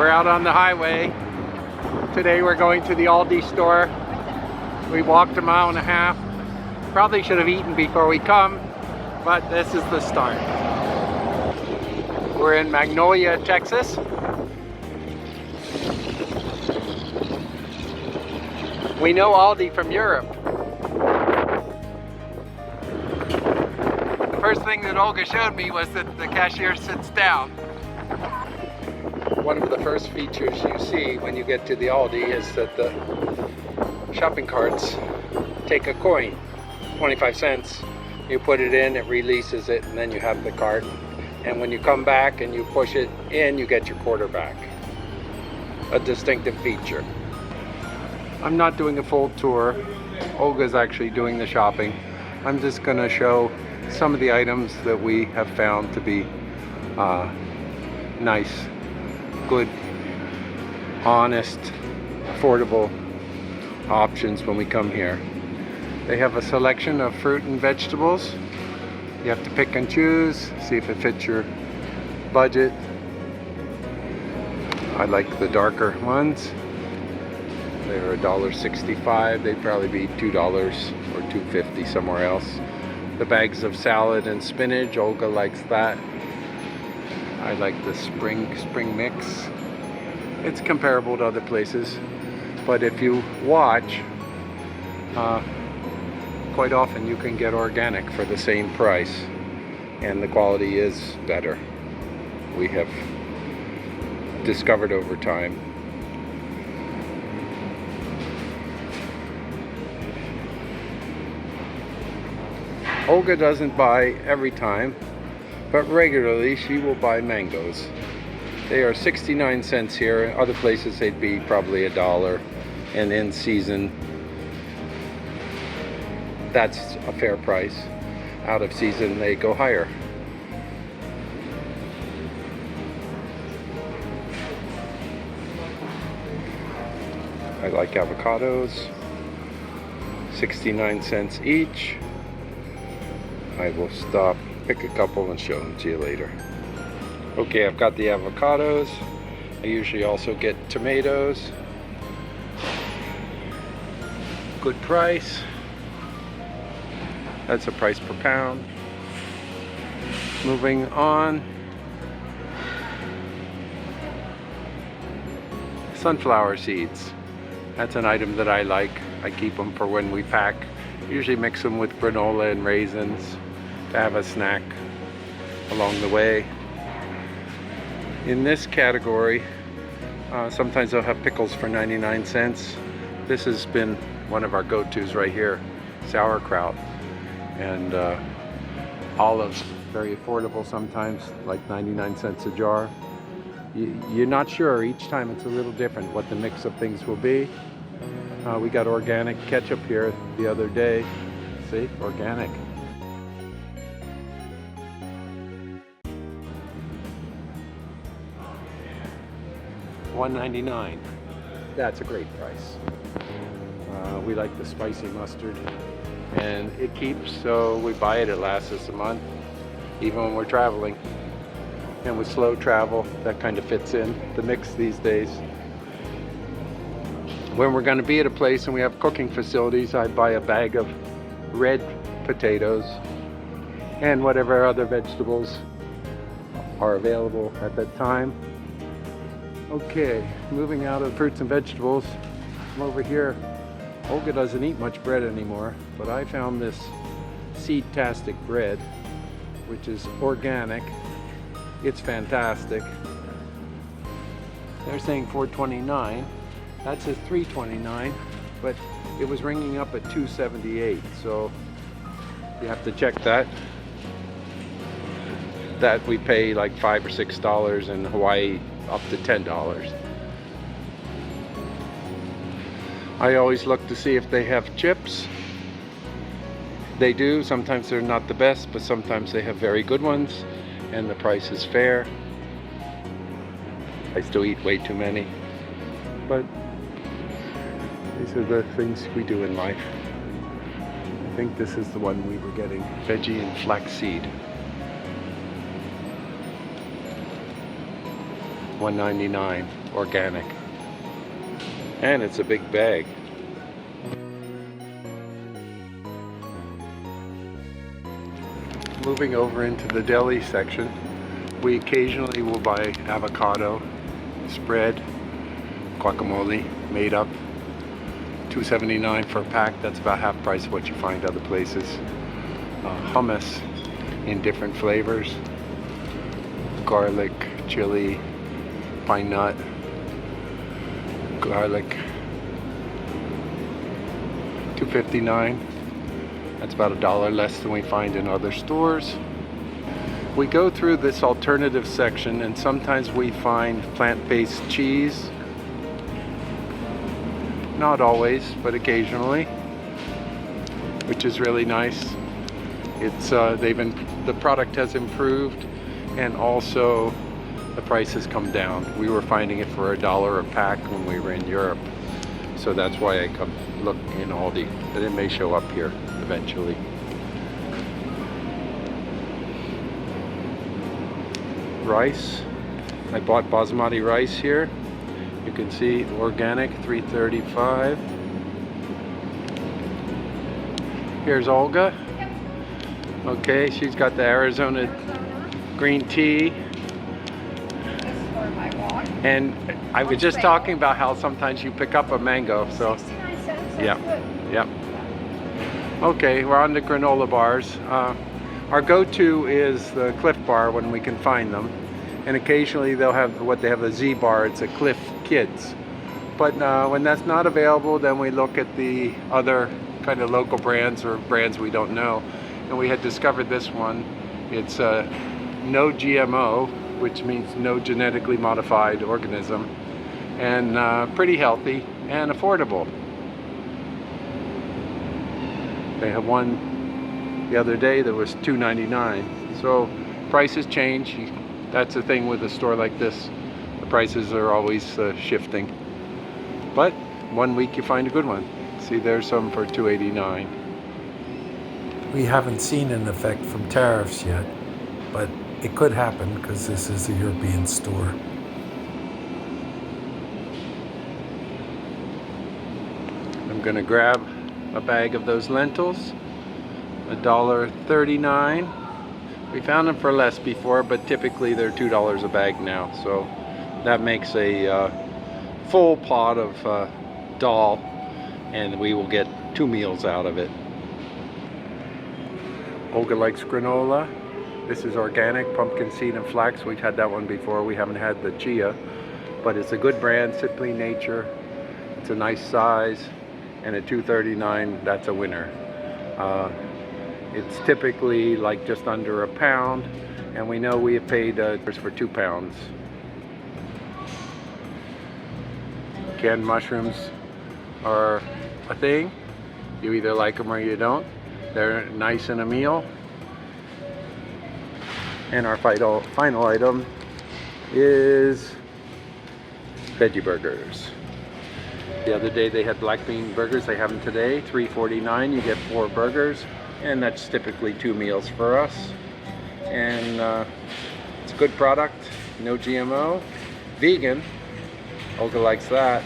We're out on the highway. Today we're going to the ALDI store. We walked a mile and a half. Probably should have eaten before we come, but this is the start. We're in Magnolia, Texas. We know ALDI from Europe. The first thing that Olga showed me was that the cashier sits down. One of the first features you see when you get to the ALDI is that the shopping carts take a coin, 25 cents. You put it in, it releases it, and then you have the cart. And when you come back and you push it in, you get your quarter back. A distinctive feature. I'm not doing a full tour. Olga's actually doing the shopping. I'm just gonna show some of the items that we have found to be nice, good, honest, affordable options when we come here. They have a selection of fruit and vegetables. You have to pick and choose, see if it fits your budget. I like the darker ones. They're $1.65. They'd probably be $2 or $2.50 somewhere else. The bags of salad and spinach, Olga likes that. I like the spring mix. It's comparable to other places, but if you watch, quite often you can get organic for the same price, and the quality is better. We have discovered over time. Olga doesn't buy every time, but regularly she will buy mangoes. They are 69 cents here. Other places they'd be probably $1, and in season that's a fair price. Out of season they go higher. I like avocados, 69 cents each. I will stop, pick a couple, and show them to you later. Okay, I've got the avocados. I usually also get tomatoes. Good price. That's a price per pound. Moving on. Sunflower seeds. That's an item that I like. I keep them for when we pack. Usually mix them with granola and raisins to have a snack along the way. In this category, sometimes they'll have pickles for 99 cents. This has been one of our go-tos right here, sauerkraut. And olives, very affordable sometimes, like 99 cents a jar. You're not sure, each time it's a little different what the mix of things will be. We got organic ketchup here the other day. See, organic. $1.99. That's a great price. We like the spicy mustard, and it keeps, so we buy it. It lasts us a month, even when we're traveling. And with slow travel, that kind of fits in the mix these days. When we're going to be at a place and we have cooking facilities, I buy a bag of red potatoes and whatever other vegetables are available at that time. Okay, moving out of fruits and vegetables, I'm over here. Olga doesn't eat much bread anymore, but I found this seed-tastic bread, which is organic. It's fantastic. They're saying $4.29. That says $3.29, but it was ringing up at $2.78, so you have to check that. That we pay like $5 or $6 in Hawaii, up to $10. I always look to see if they have chips. They do. Sometimes they're not the best, but sometimes they have very good ones, and the price is fair. I still eat way too many, but these are the things we do in life. I think this is the one we were getting, veggie and flaxseed. $1.99 organic. And it's a big bag. Moving over into the deli section, we occasionally will buy avocado, spread, guacamole, made up. $2.79 for a pack. That's about half price of what you find other places. Hummus in different flavors. Garlic, chili, pine nut, garlic. $2.59. That's about $1 less than we find in other stores. We go through this alternative section and sometimes we find plant-based cheese. Not always, but occasionally, which is really nice. It's the product has improved, and also the price has come down. We were finding it for $1 a pack when we were in Europe, so that's why I come look in Aldi. But it may show up here eventually. Rice. I bought basmati rice here. You can see organic, $3.35. Here's Olga. Okay, she's got the Arizona green tea. And I was just talking about how sometimes you pick up a mango, so 69 cents. yeah, yeah. Okay, we're on the granola bars. Our go-to is the Cliff Bar when we can find them. And occasionally they'll have what they have, a Z bar. It's a Cliff Kids. But when that's not available, then we look at the other kind of local brands or brands we don't know. And we had discovered this one. It's no GMO, which means no genetically modified organism, and pretty healthy and affordable. They have one the other day that was $2.99. So prices change. That's the thing with a store like this. The prices are always shifting. But one week you find a good one. See, there's some for $2.89. We haven't seen an effect from tariffs yet, but it could happen because this is a European store. I'm gonna grab a bag of those lentils, $1.39. We found them for less before, but typically they're $2 a bag now, so that makes a full pot of dal, and we will get 2 meals out of it. Olga likes granola. This is organic, pumpkin seed and flax. We've had that one before. We haven't had the chia, but it's a good brand, Simply Nature. It's a nice size, and at $2.39, that's a winner. It's typically like just under a pound, and we know we have paid for 2 pounds. Canned mushrooms are a thing. You either like them or you don't. They're nice in a meal. And our final item is veggie burgers. The other day they had black bean burgers. They have them today, $3.49. You get 4 burgers, and that's typically 2 meals for us. And it's a good product, no GMO, vegan. Olga likes that.